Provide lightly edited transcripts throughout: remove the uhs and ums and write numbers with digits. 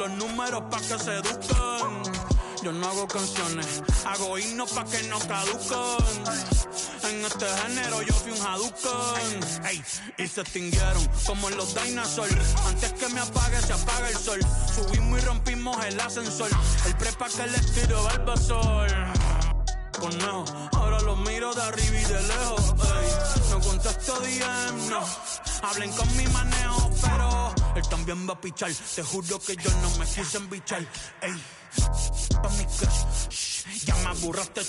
los números pa' que se eduquen. Yo no hago canciones, hago himnos pa' que no caduquen. En este género yo fui un Hadouken. Ey, y se extinguieron como en los dinosaurs. Antes que me apague, se apaga el sol. Subimos y rompimos el ascensor. El prepa que les tiro Barbasol. Conejo, ahora los miro de arriba y de lejos. Ey, no contesto DM, no. Hablen con mi manejo, pero él también va a pichar. Te juro que yo no me quise embichar. Ey, pa' mi crush, ya me aburraste.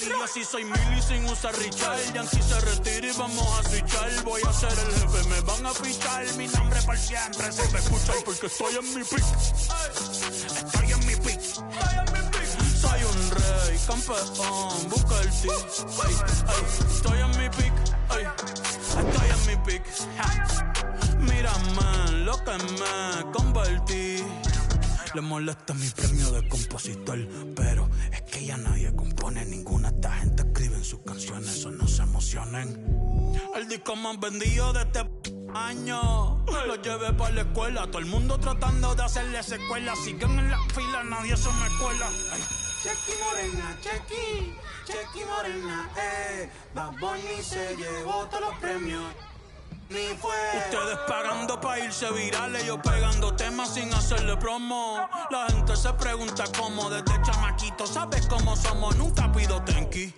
Y yo así soy Milly sin usar Richard. Yankee se retira y vamos a switchar. Voy a ser el jefe, me van a pichar. Mi nombre por siempre se me escucha porque estoy en mi pick. Estoy en mi pick. Soy un rey, campeón, busca el ti. Estoy en mi pick. Estoy en mi pick. Mírame lo que me convertí. Le molesta mi premio de compositor, pero es que ya nadie compone. Ninguna esta gente escribe en sus canciones, eso no se emocionen. El disco más vendido de este año lo llevé para la escuela. Todo el mundo tratando de hacerle secuela. Siguen en la fila, nadie se me cuela. Chequi Morena, Chequi Morena, Bad Bunny se llevó todos los premios. Ni fue. Ustedes pagando pa' irse virales, yo pegando temas sin hacerle promo. La gente se pregunta cómo, desde chamaquito, ¿sabes cómo somos? Nunca pido tenki.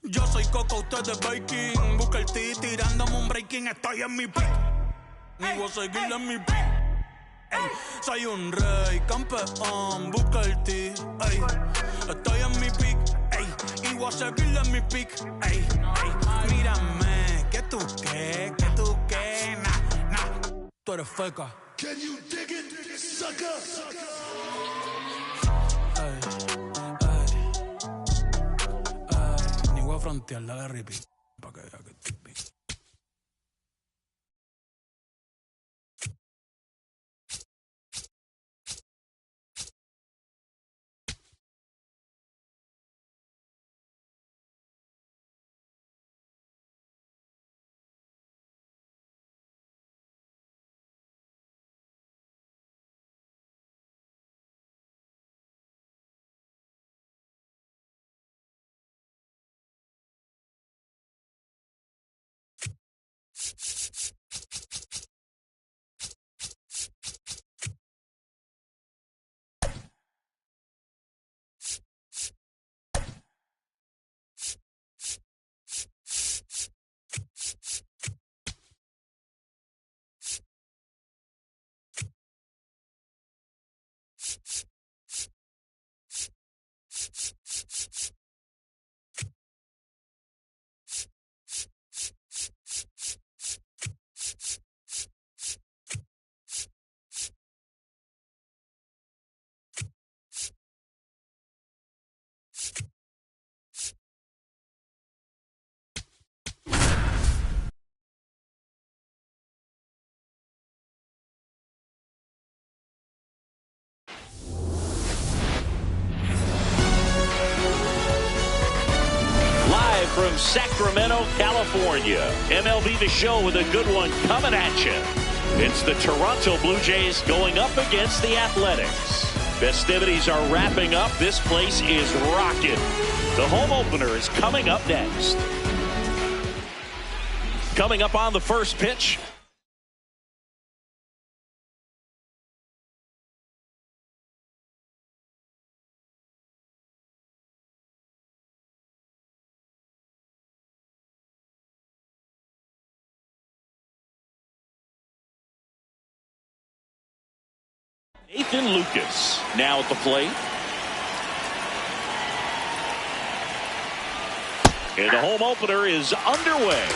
Yo soy Coco, ustedes Baking. Busca el T tirándome un breaking, estoy en mi pick. Y voy a seguir en mi pick. Ey, soy un rey, campeón, busca el T. Ey, estoy en mi pick. Ey, y voy a seguir en mi pick. Ey, ey, mírame, que tú qué, nah. Tú eres feca. Can you dig it, sucker? Ni voy a frontear, dale repeat. Pa' que vea que estoy pick. From Sacramento, California, MLB The Show with a good one coming at you. It's the Toronto Blue Jays going up against the Athletics. Festivities are wrapping up. This place is rocking. The home opener is coming up next. Coming up on the first pitch. Nathan Lucas now at the plate. And the home opener is underway.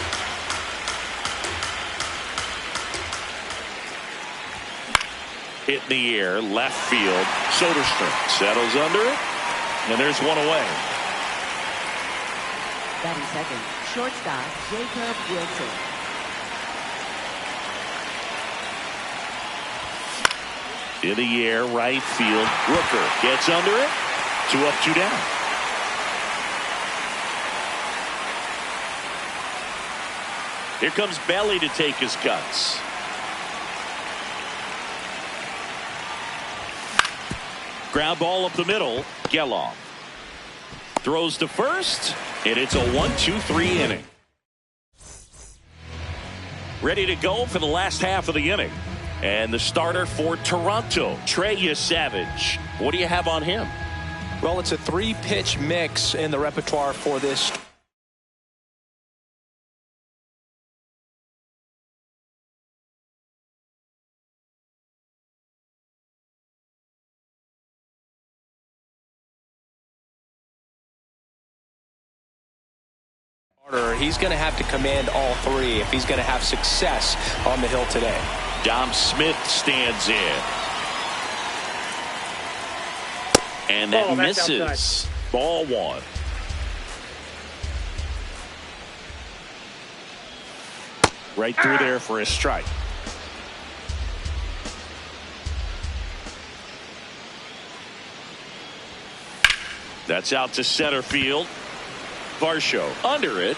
Hit in the air, left field. Soderstrom settles under it. And there's one away. Batting second, shortstop Jacob Wilson. In the air, right field. Rooker gets under it. 2 up, 2 down. Here comes Belly to take his cuts. Ground ball up the middle. Geloff throws to first, and it's a 1-2-3 inning. Ready to go for the last half of the inning. And the starter for Toronto, Trey Yesavage. What do you have on him? Well, it's a 3-pitch mix in the repertoire for this. He's going to have to command all three if he's going to have success on the hill today. Dom Smith stands in. And that misses. Ball one. Right through there for a strike. That's out to center field. Varsho under it.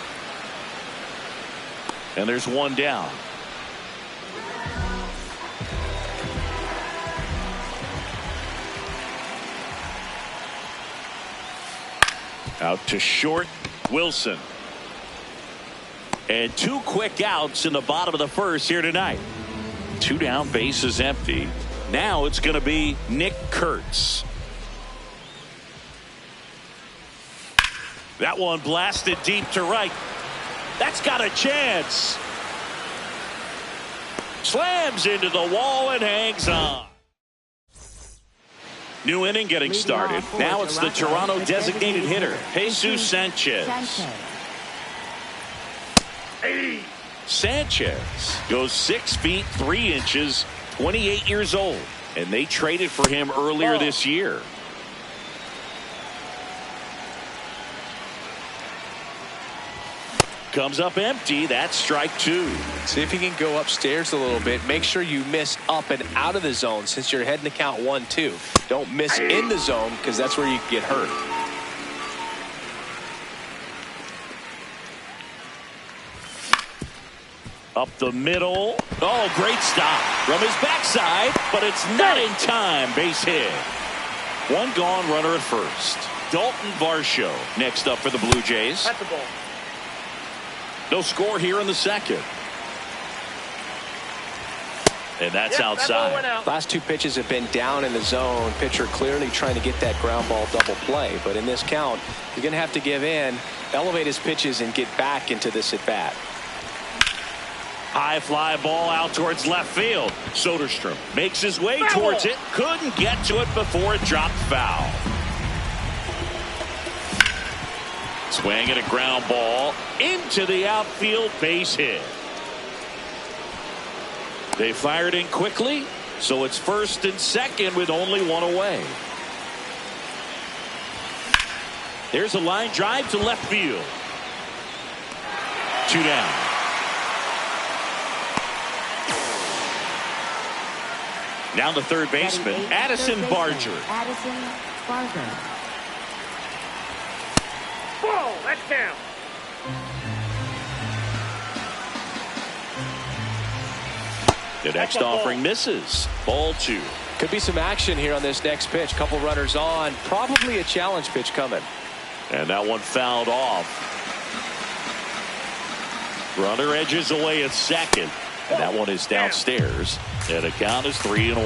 And there's one down. Out to short, Wilson. And 2 quick outs in the bottom of the first here tonight. 2 down, bases empty. Now it's going to be Nick Kurtz. That one blasted deep to right. That's got a chance. Slams into the wall and hangs on. New inning getting started. Now it's the Toronto designated hitter, Jesus Sanchez. Sanchez goes 6 feet 3 inches, 28 years old, and they traded for him earlier this year. Comes up empty. That's strike 2. See if you can go upstairs a little bit. Make sure you miss up and out of the zone since you're heading to count 1-2. Don't miss in the zone because that's where you can get hurt. Up the middle. Oh, great stop from his backside, but it's not in time. Base hit. One gone, runner at first. Dalton Varsho next up for the Blue Jays. That's the ball. No score here in the second. And that's outside. That Last 2 pitches have been down in the zone. Pitcher clearly trying to get that ground ball double play. But in this count, you're going to have to give in, elevate his pitches, and get back into this at bat. High fly ball out towards left field. Soderstrom makes his way towards it. Couldn't get to it before it dropped foul. Swing and a ground ball into the outfield, base hit. They fired in quickly, so it's first and second with only one away. There's a line drive to left field. 2 down. Now the third baseman, Addison Barger. Ball, that's down. The next offering misses. Ball 2. Could be some action here on this next pitch. Couple runners on. Probably a challenge pitch coming. And that one fouled off. Runner edges away at second. And that one is downstairs. And the count is 3-1.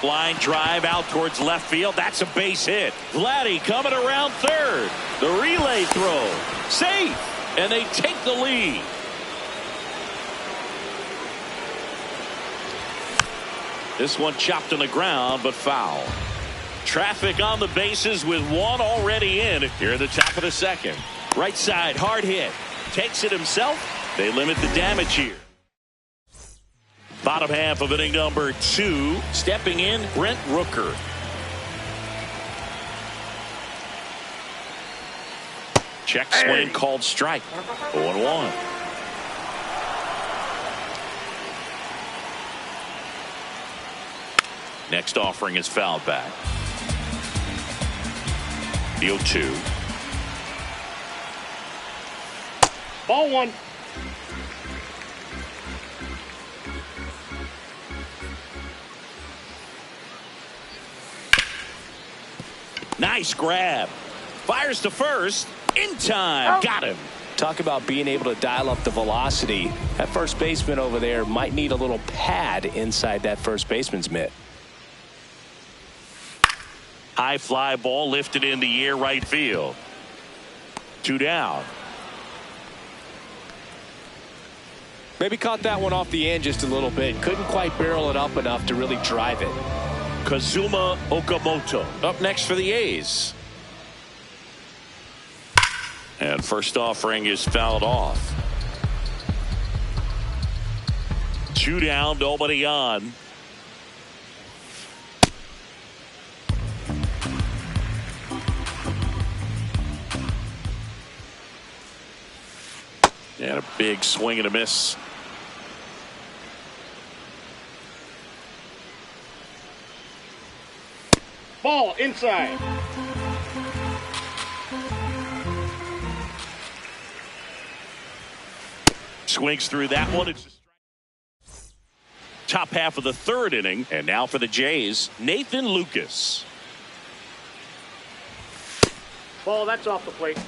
Line drive out towards left field. That's a base hit. Vladdy coming around third. The relay throw. Safe. And they take the lead. This one chopped on the ground, but foul. Traffic on the bases with one already in here at the top of the second. Right side, hard hit. Takes it himself. They limit the damage here. Bottom half of inning number 2. Stepping in, Brent Rooker. Check swing called strike. 0-1. Next offering is fouled back. The 0-2. Ball 1. Nice grab. Fires to first. In time. Got him. Talk about being able to dial up the velocity. That first baseman over there might need a little pad inside that first baseman's mitt. High fly ball lifted in the air right field. 2 down. Maybe caught that one off the end just a little bit. Couldn't quite barrel it up enough to really drive it. Kazuma Okamoto up next for the A's. And first offering is fouled off. 2 down, nobody on. And a big swing and a miss. Ball inside. Swings through that one. It's top half of the 3rd inning. And now for the Jays, Nathan Lucas. Ball, that's off the plate.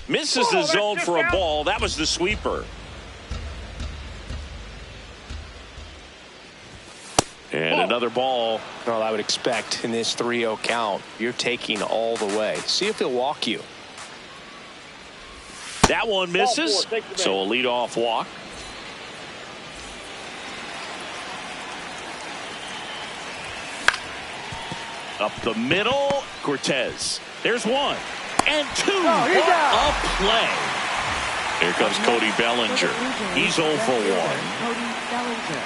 Misses the zone for a ball. That was the sweeper. And another ball. Well, I would expect in this 3-0 count, you're taking all the way. See if he'll walk you. That one misses. So a leadoff walk. Up the middle, Cortez. There's 1 and 2. What a play. Here comes Cody Bellinger. He's 0 for 1. Cody Bellinger.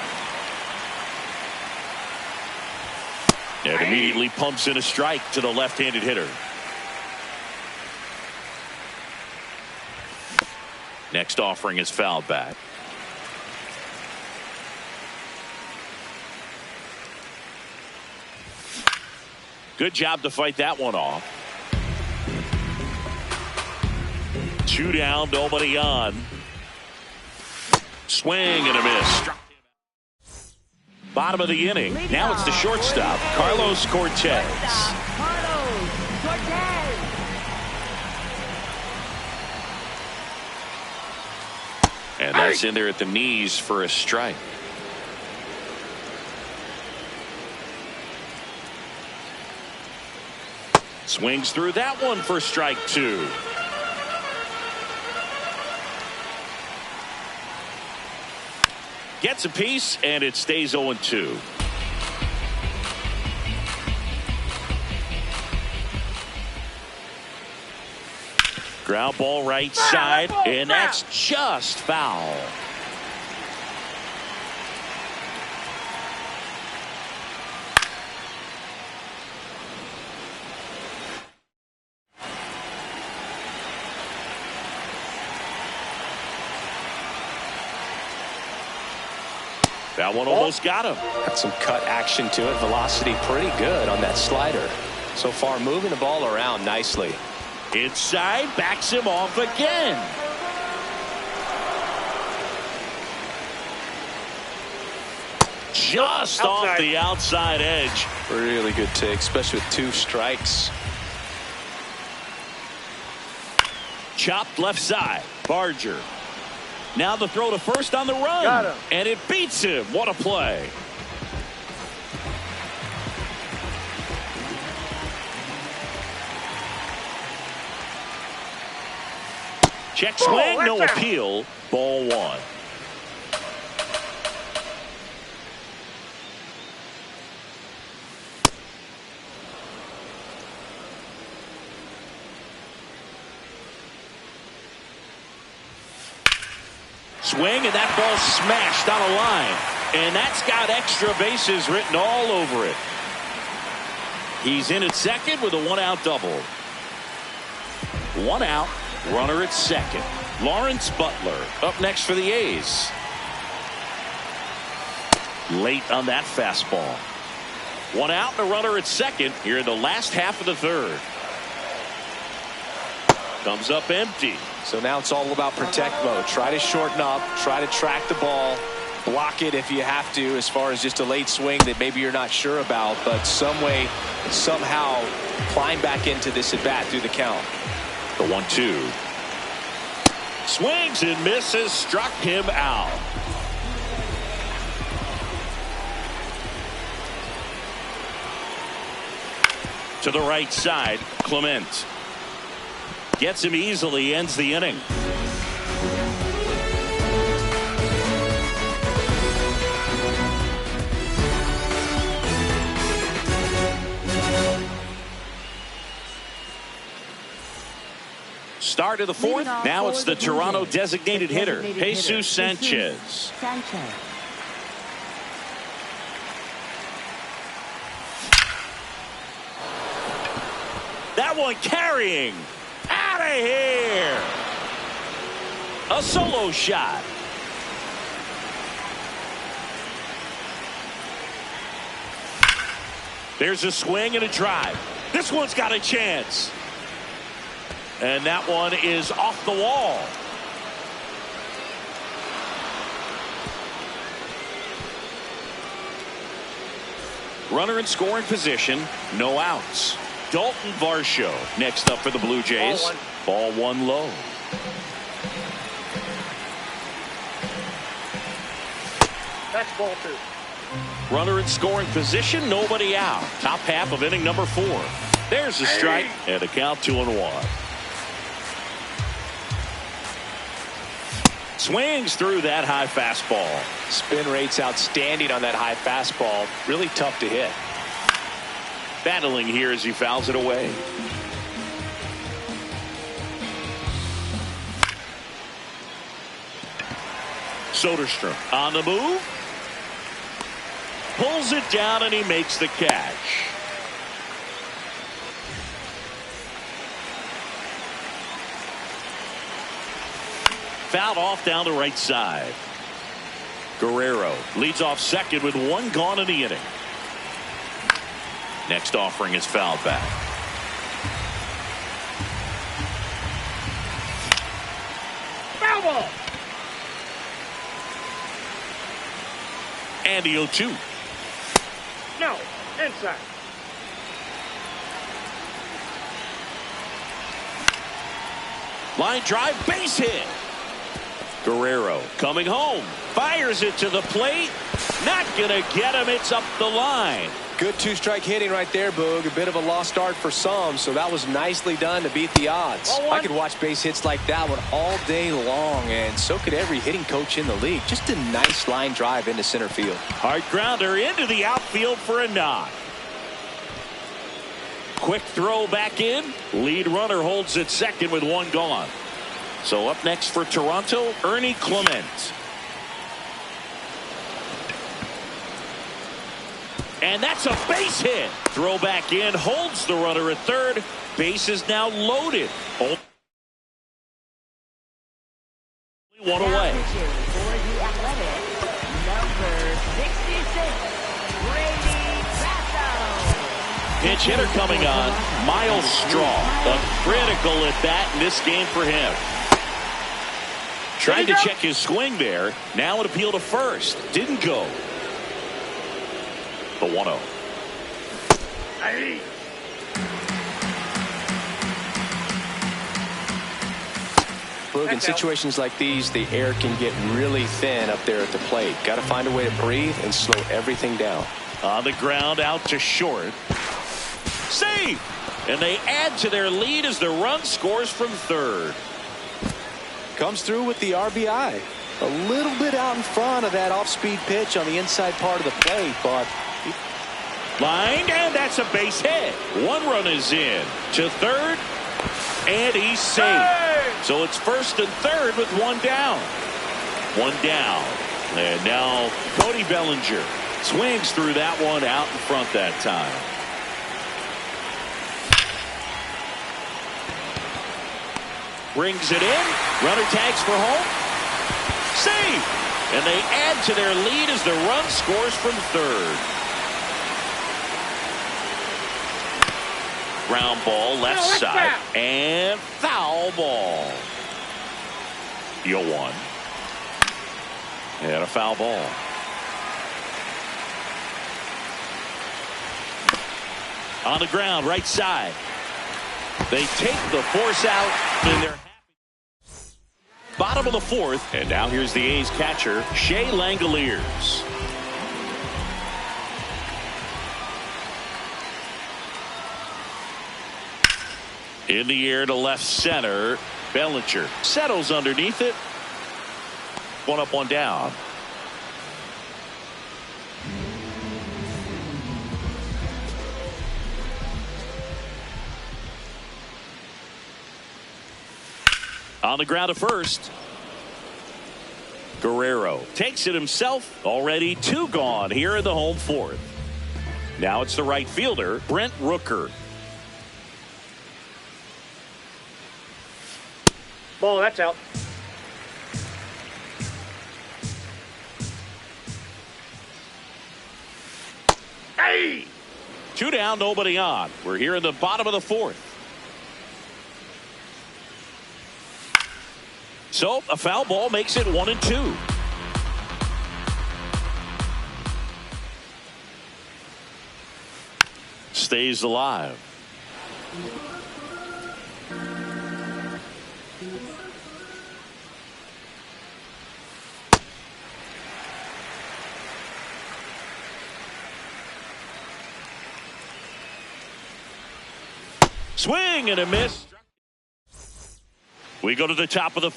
And immediately pumps in a strike to the left-handed hitter. Next offering is fouled back. Good job to fight that one off. 2 down, nobody on. Swing and a miss. Bottom of the inning. Now it's the shortstop, Carlos Cortez. Carlos Cortez. And that's in there at the knees for a strike. Swings through that one for strike 2. Gets a piece, and it stays 0-2. Ground ball right side, and that's just foul. That one almost got him. Got some cut action to it. Velocity pretty good on that slider. So far moving the ball around nicely. Inside, backs him off again. Just off the outside edge. Really good take, especially with 2 strikes. Chopped left side. Barger. Now the throw to first on the run. Got him. And it beats him. What a play. Check swing, no appeal. Ball 1. Swing, and that ball smashed on a line. And that's got extra bases written all over it. He's in at second with a 1-out double. 1 out, runner at second. Lawrence Butler up next for the A's. Late on that fastball. 1 out and a runner at second here in the last half of the 3rd. Comes up empty. So now it's all about protect mode. Try to shorten up, try to track the ball, block it if you have to, as far as just a late swing that maybe you're not sure about, but some way, somehow climb back into this at bat through the count. The 1-2. Swings and misses, struck him out. To the right side, Clement. Gets him easily, ends the inning. Start of the fourth. Now it's the Toronto designated hitter, Jesus Sanchez. That one carrying. Out of here. A solo shot. There's a swing and a drive. This one's got a chance. And that one is off the wall. Runner in scoring position, no outs. Dalton Varsho next up for the Blue Jays. Ball one low. That's ball two. Runner in scoring position, nobody out. Top half of inning number 4. There's a strike and a count 2-1. Swings through that high fastball. Spin rate's outstanding on that high fastball. Really tough to hit. Battling here as he fouls it away. Soderstrom on the move. Pulls it down and he makes the catch. Fouled off down the right side. Guerrero leads off second with 1 gone in the inning. Next offering is fouled back. Foul ball. And the 0-2. No, inside. Line drive, base hit. Guerrero coming home, fires it to the plate. Not gonna get him. It's up the line. Good 2-strike hitting right there, Boog. A bit of a lost start for some, so that was nicely done to beat the odds. I could watch base hits like that one all day long, and so could every hitting coach in the league. Just a nice line drive into center field. Hard grounder into the outfield for a knock. Quick throw back in. Lead runner holds at second with 1 gone. So up next for Toronto, Ernie Clement. And that's a base hit. Throw back in, holds the runner at third. Base is now loaded. Only 1 away. For the Athletics, number 66, Brady Basso. Pinch hitter coming on, Miles Straw. A critical at bat in this game for him. Tried to check his swing there. Now an appeal to first. Didn't go. The 1-0. Boog, in situations like these, the air can get really thin up there at the plate. Got to find a way to breathe and slow everything down. On the ground, out to short. Save! And they add to their lead as the run scores from third. Comes through with the RBI. A little bit out in front of that off-speed pitch on the inside part of the plate, but Lined, and that's a base hit. 1 run is in to third, and he's safe. So it's first and third with 1 down. 1 down. And now Cody Bellinger swings through that one out in front that time. Brings it in. Runner tags for home. Save. And they add to their lead as the run scores from third. Ground ball left side. And foul ball. 0-1. And a foul ball. On the ground, right side. They take the force out in their bottom of the fourth. And now here's the A's catcher, Shea Langoliers. In the air to left center. Bellinger settles underneath it. One up, one down. On the ground to first. Guerrero takes it himself. Already 2 gone here in the home fourth. Now it's the right fielder, Brent Rooker. Ball, that's out. Hey! 2 down, nobody on. We're here in the bottom of the fourth. So a foul ball makes it 1-2. Stays alive. Swing and a miss. We go to the top of the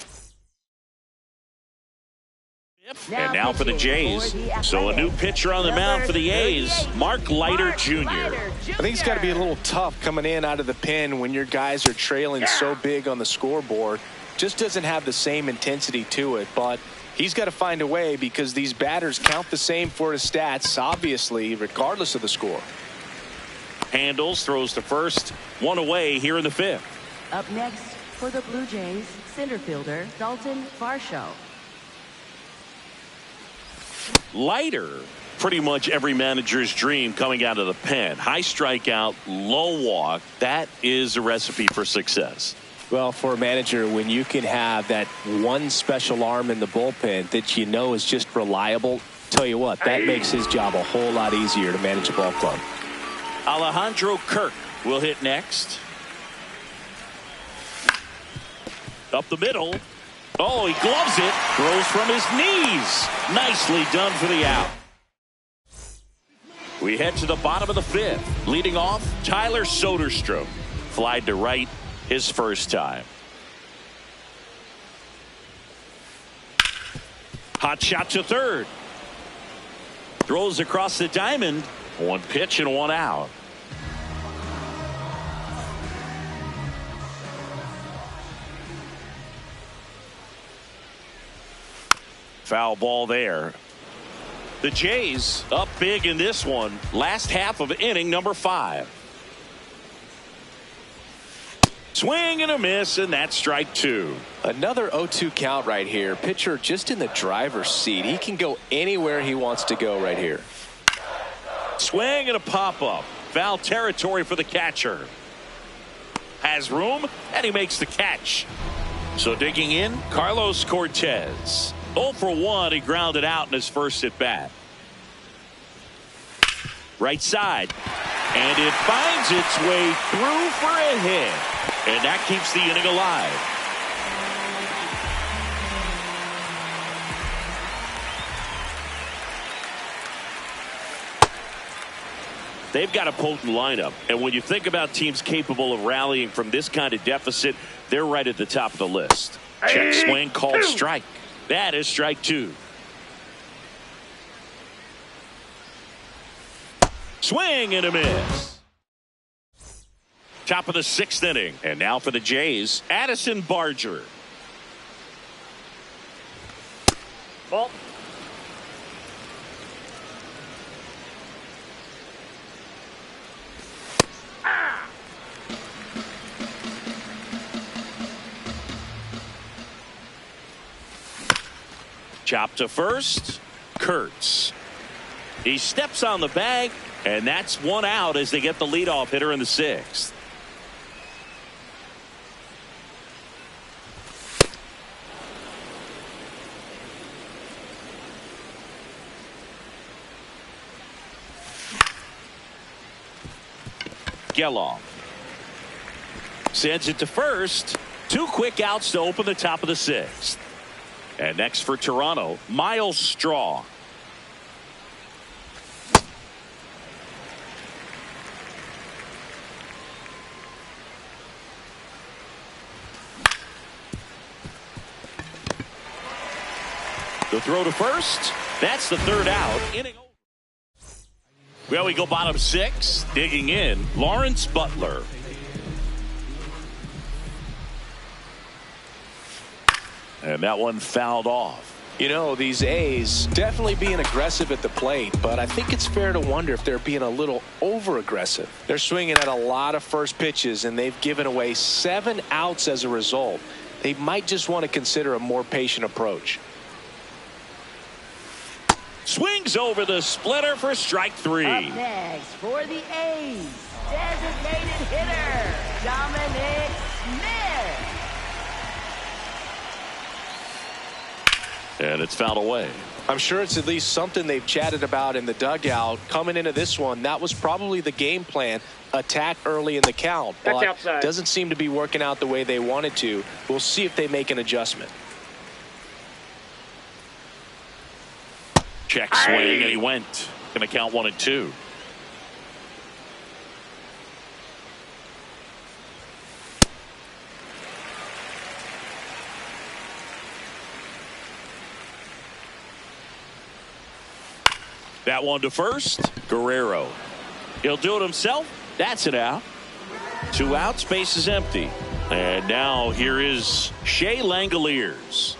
and now for the Jays. So a new pitcher on the mound for the A's, Mark Leiter Jr. I think it's got to be a little tough coming in out of the pen when your guys are trailing so big on the scoreboard. Just doesn't have the same intensity to it, but he's got to find a way because these batters count the same for his stats, obviously, regardless of the score. Handles, throws to first, 1 away here in the fifth. Up next for the Blue Jays, center fielder Dalton Varsho. Leiter, pretty much every manager's dream coming out of the pen. High strikeout, low walk. That is a recipe for success. Well, for a manager, when you can have that one special arm in the bullpen that you know is just reliable, tell you what, that makes his job a whole lot easier to manage a ball club. Alejandro Kirk will hit next. Up the middle. Oh, he gloves it. Throws from his knees. Nicely done for the out. We head to the bottom of the fifth. Leading off, Tyler Soderstrom. Flied to right his first time. Hot shot to third. Throws across the diamond. 1 pitch and 1 out. Foul ball there. The Jays up big in this one. Last half of inning number 5. Swing and a miss, and that's strike 2. Another 0-2 count right here. Pitcher just in the driver's seat. He can go anywhere he wants to go right here. Swing and a pop-up. Foul territory for the catcher. Has room, and he makes the catch. So digging in, Carlos Cortez. 0 for 1, he grounded out in his first at bat. Right side. And it finds its way through for a hit. And that keeps the inning alive. They've got a potent lineup. And when you think about teams capable of rallying from this kind of deficit, they're right at the top of the list. Check swing, called strike. That is strike 2. Swing and a miss. Top of the 6th inning. And now for the Jays, Addison Barger. Ball. Chop to first. Kurtz. He steps on the bag, and that's 1 out as they get the leadoff hitter in the 6th. Geloff. Sends it to first. 2 quick outs to open the top of the 6th. And next for Toronto, Miles Straw. The throw to first. That's the 3rd out. Inning over. Well, we go bottom 6. Digging in, Lawrence Butler. And that one fouled off. You know, these A's definitely being aggressive at the plate, but I think it's fair to wonder if they're being a little over-aggressive. They're swinging at a lot of first pitches, and they've given away 7 outs as a result. They might just want to consider a more patient approach. Swings over the splitter for strike 3. Up next for the A's, designated hitter, Dominic Smith. And it's fouled away. I'm sure it's at least something they've chatted about in the dugout. Coming into this one, that was probably the game plan. Attack early in the count. That's but outside. Doesn't seem to be working out the way they wanted to. We'll see if they make an adjustment. Check swing, and he went. Going to count 1 and 2. That one to first. Guerrero. He'll do it himself. That's it out. 2 outs. Base is empty. And now here is Shea Langoliers.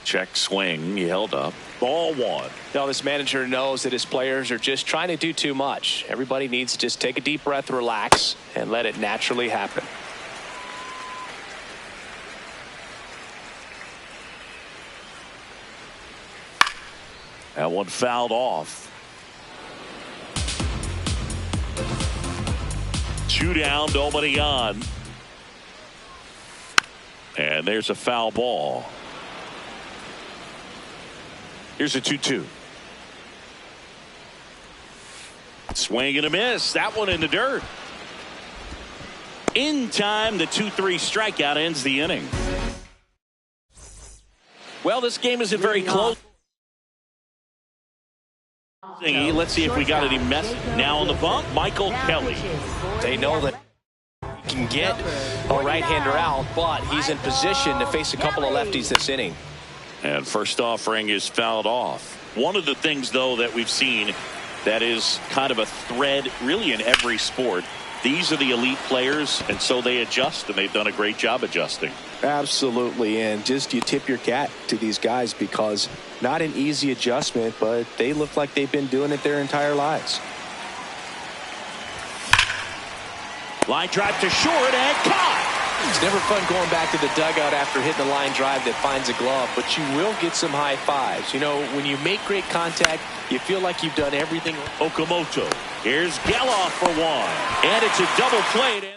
Check swing. He held up. Ball 1. Now this manager knows that his players are just trying to do too much. Everybody needs to just take a deep breath, relax, and let it naturally happen. That one fouled off. 2 down, nobody on. And there's a foul ball. Here's a 2-2. Swing and a miss. That one in the dirt. In time, the 2-3 strikeout ends the inning. Well, this game isn't very close. Let's see if we got any mess. Now on the bump, Michael Kelly. They know that he can get a right-hander out, but he's in position to face a couple of lefties this inning. And first offering is fouled off. One of the things, though, that we've seen that is kind of a thread really in every sport. These are the elite players, and so they adjust, and they've done a great job adjusting. Absolutely, and just you tip your cap to these guys because not an easy adjustment, but they look like they've been doing it their entire lives. Line drive to short and caught. It's never fun going back to the dugout after hitting a line drive that finds a glove, but you will get some high fives. You know, when you make great contact, you feel like you've done everything. Okamoto. Here's Geloff for 1. And it's a double play.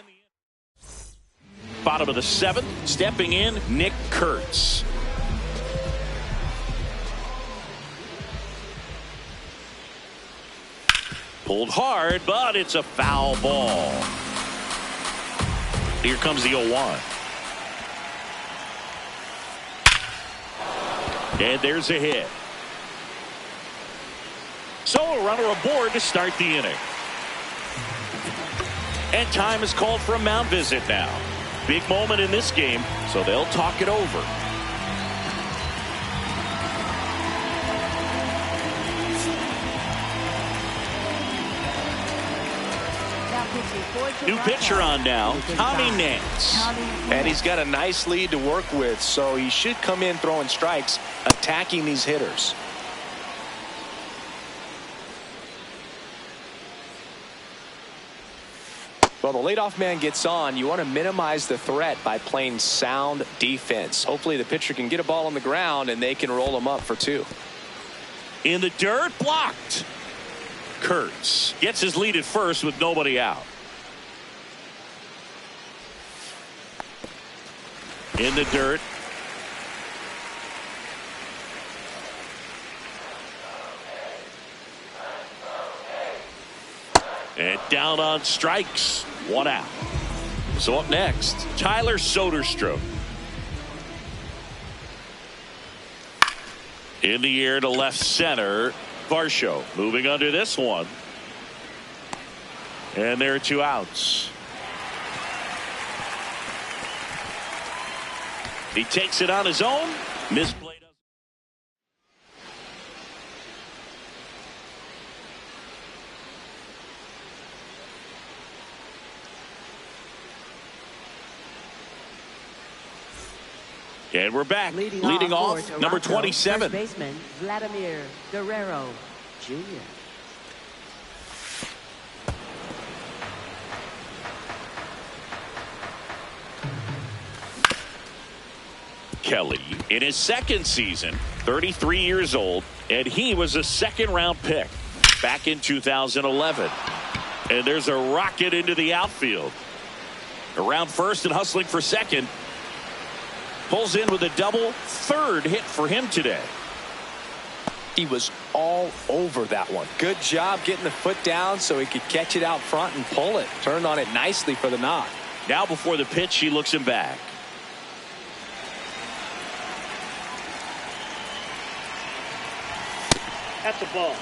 Bottom of the 7th, stepping in, Nick Kurtz. Pulled hard, but it's a foul ball. Here comes the 0-1. And there's a hit. So a runner aboard to start the inning. And time is called for a mound visit now. Big moment in this game, so they'll talk it over. New pitcher on now, Tommy Nance. And he's got a nice lead to work with, so he should come in throwing strikes, attacking these hitters. Well, the leadoff man gets on. You want to minimize the threat by playing sound defense. Hopefully the pitcher can get a ball on the ground and they can roll him up for 2. In the dirt, blocked. Kurtz gets his lead at first with nobody out. In the dirt. And down on strikes. 1 out. So up next, Tyler Soderstrom. In the air to left center. Varsho moving under this one. And there are 2 outs. He takes it on his own. Misplay. And we're back. Leading off number 27. First baseman Vladimir Guerrero Jr. Kelly in his second season, 33 years old, and he was a 2nd-round pick back in 2011. And there's a rocket into the outfield. Around first and hustling for second. Pulls in with a double. 3rd hit for him today. He was all over that one. Good job getting the foot down so he could catch it out front and pull it. Turned on it nicely for the knock. Now before the pitch, he looks him back. That's a ball.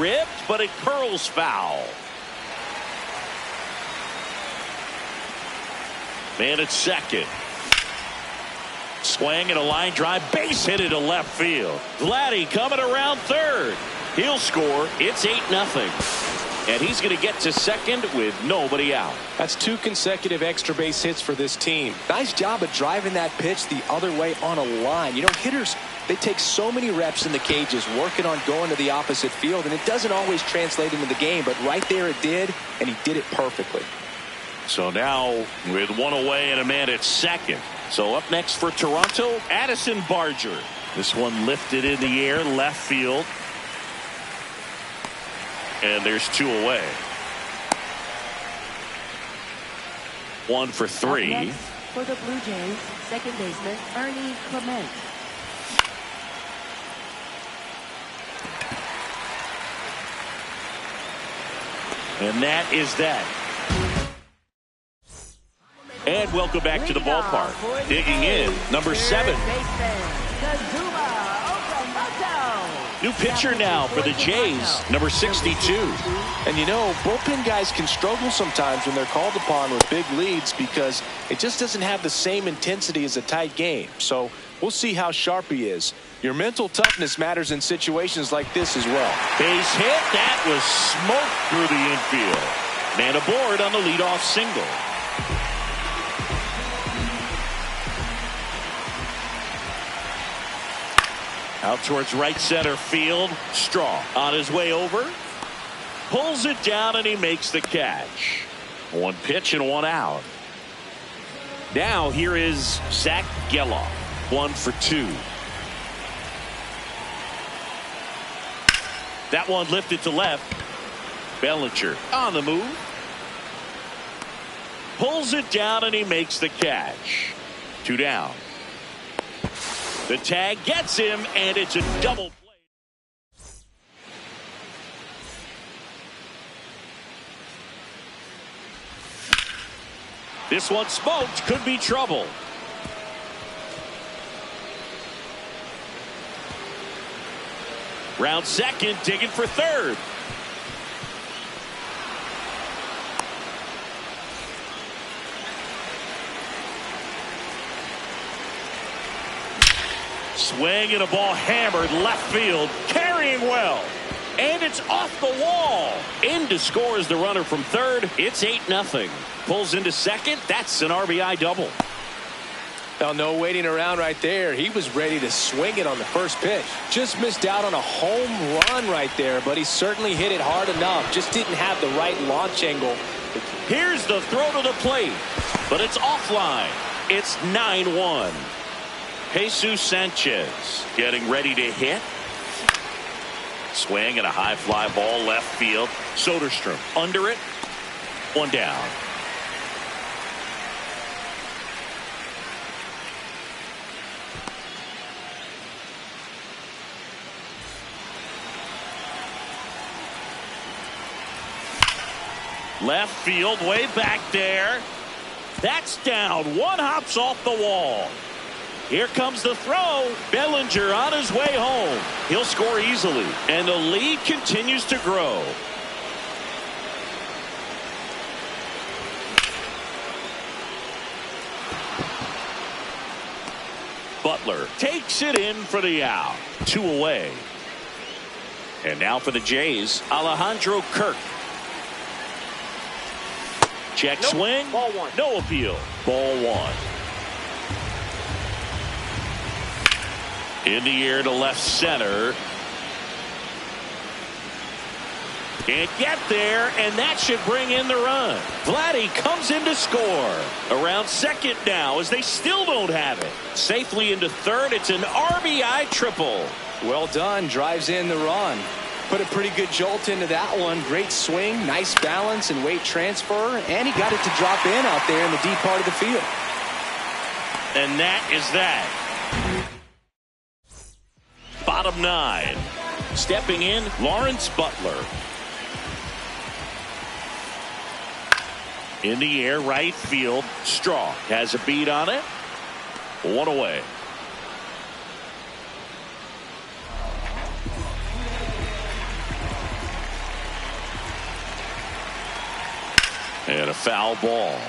Ripped, but it curls foul. Man at second. Swing and a line drive. Base hit to left field. Vladdy coming around 3rd. He'll score. It's 8-0. And he's going to get to second with nobody out. That's 2 consecutive extra base hits for this team. Nice job of driving that pitch the other way on a line. You know, hitters, they take so many reps in the cages working on going to the opposite field, and it doesn't always translate into the game, but right there it did, and he did it perfectly. So now with 1 away and a man at second. So up next for Toronto, Addison Barger. This one lifted in the air, left field. And there's 2 away. 1 for 3. Up next for the Blue Jays, second baseman Ernie Clement. And that is that. And welcome back to the ballpark. Digging in, number 7. New pitcher now for the Jays, number 62. And you know, bullpen guys can struggle sometimes when they're called upon with big leads because it just doesn't have the same intensity as a tight game. So we'll see how sharp he is. Your mental toughness matters in situations like this as well. Base hit. That was smoked through the infield. Man aboard on the leadoff single. Out towards right center field. Straw on his way over. Pulls it down and he makes the catch. 1 pitch and 1 out. Now here is Zach Geloff. 1 for 2. That one lifted to left. Bellinger on the move. Pulls it down and he makes the catch. 2 down. The tag gets him, and it's a double play. This one smoked. Could be trouble. Round second, digging for 3rd. Swing and a ball hammered left field, carrying well. And it's off the wall. In to score is the runner from 3rd. It's 8-0. Pulls into second. That's an RBI double. Well, no waiting around right there. He was ready to swing it on the first pitch. Just missed out on a home run right there, but he certainly hit it hard enough. Just didn't have the right launch angle. Here's the throw to the plate, but it's offline. It's 9-1. Jesus Sanchez getting ready to hit. Swing and a high fly ball left field. Soderstrom under it. 1 down. Left field, way back there. That's down. One hops off the wall. Here comes the throw. Bellinger on his way home. He'll score easily, and the lead continues to grow. Butler takes it in for the out. 2 away. And now for the Jays, Alejandro Kirk. Check swing. Ball one. No appeal. Ball one. In the air to left center. Can't get there, and that should bring in the run. Vladdy comes in to score. Around second now as they still don't have it. Safely into third. It's an RBI triple. Well done. Drives in the run. Put a pretty good jolt into that one. Great swing, nice balance and weight transfer, and he got it to drop in out there in the deep part of the field. And that is that. Bottom 9. Stepping in, Lawrence Butler. In the air, right field. Straw has a beat on it. 1 away. And a foul ball.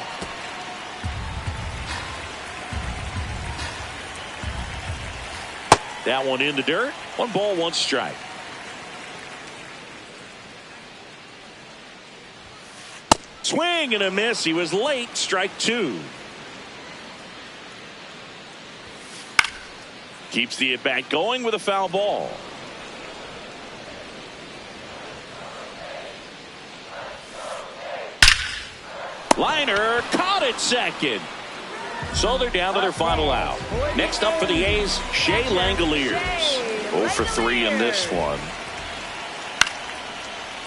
That one in the dirt. 1 ball, 1 strike. Swing and a miss. He was late. Strike 2. Keeps the at-bat going with a foul ball. Liner caught at second. So they're down to their final out. Next up for the A's, Shea Langoliers. 0 for 3 in this one.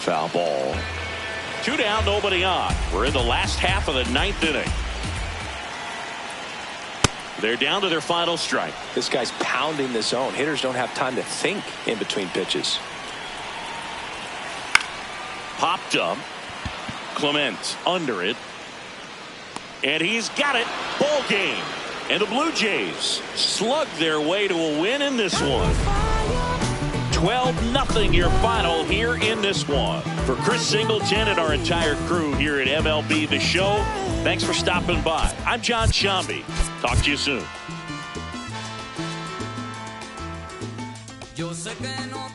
Foul ball. 2 down, nobody on. We're in the last half of the 9th inning. They're down to their final strike. This guy's pounding the zone. Hitters don't have time to think in between pitches. Popped up. Clement under it. And he's got it. Ball game. And the Blue Jays slug their way to a win in this one. 12-0 your final here in this one. For Chris Singleton and our entire crew here at MLB The Show, thanks for stopping by. I'm John Shambi. Talk to you soon. Yo sé que no